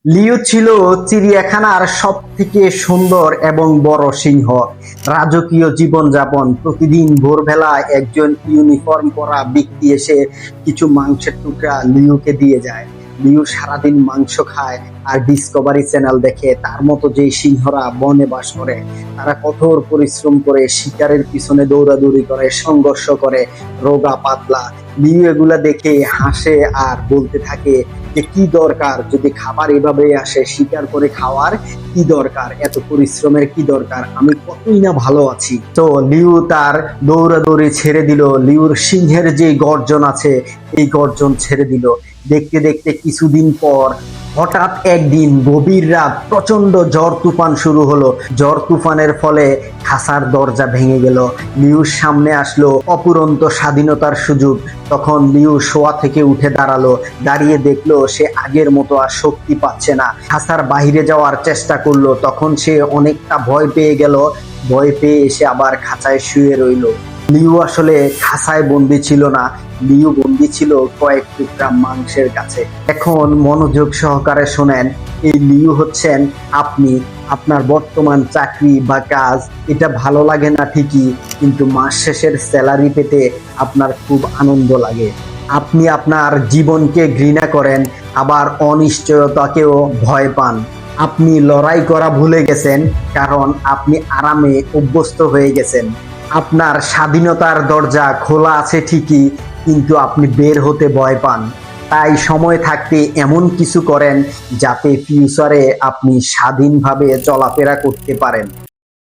লিও ছিল চিড়িয়াখানার সব থেকে সুন্দর এবং বড় সিংহ। রাজকীয় জীবনযাপন। প্রতিদিন ভোরবেলা একজন ইউনিফর্ম পরা ব্যক্তি এসে কিছু মাংসের টুকরা লিওকে দিয়ে যায়। লিও সারাদিন মাংস খায় আর ডিসকভারি চ্যানেল দেখে। তার মতো যে সিংহরা বনে বাস করে তারা কঠোর পরিশ্রম করে, শিকারের পিছনে দৌড়াদৌড়ি করে, সংঘর্ষ করে, রোগা পাতলা। লিও এগুলা দেখে হাসে আর বলতে থাকে যে কি দরকার, যদি খাবার এভাবে আসে শিকার করে খাওয়ার কি দরকার, এত পরিশ্রমের কি দরকার, আমি কতই না ভালো আছি। তো লিউ তার দৌড়াদৌড়ি ছেড়ে দিল। লিউর সিংহের যে গর্জন আছে এই গর্জন ছেড়ে দিল। দেখতে দেখতে কিছুদিন পর হঠাৎ একদিন গভীর রাত প্রচন্ড ঝড় তুফান শুরু হলো। ঝড় তুফানের ফলে খাঁচার দরজা ভেঙে গেল। লিউর সামনে আসলো অপুরন্ত স্বাধীনতার সুযোগ। তখন লিউ শোয়া থেকে উঠে দাঁড়ালো। দাঁড়িয়ে দেখলো সে আগের মতো আর শক্তি পাচ্ছে না। খাঁচার বাইরে যাওয়ার চেষ্টা করলো, তখন সে অনেকটা ভয় পেয়ে গেল। ভয় পেয়ে এসে আবার খাঁচায় শুয়ে রইলো। লিউ আসলে খাঁচায় বন্দি ছিল না, লিউ বন্দি ছিল কয়েক টুকরা মাংসের কাছে। এখন মনোযোগ সহকারে শোনেন, এই লিউ হচ্ছেন আপনি। আপনার বর্তমান চাকরি বা কাজ এটা ভালো লাগে না ঠিকই, কিন্তু মাস শেষের স্যালারি পেতে আপনার খুব আনন্দ লাগে। আপনি আপনার জীবনকে ঘৃণা করেন, আবার অনিশ্চয়তাকেও ভয় পান। আপনি লড়াই করা ভুলে গেছেন, কারণ আপনি আরামে অভ্যস্ত হয়ে গেছেন। আপনার স্বাধীনতার দরজা খোলা আছে ঠিকই, কিন্তু আপনি বের হতে ভয় পান। তাই সময় থাকতে এমন কিছু করেন যাতে ফিউচারে আপনি স্বাধীনভাবে চলাফেরা করতে পারেন।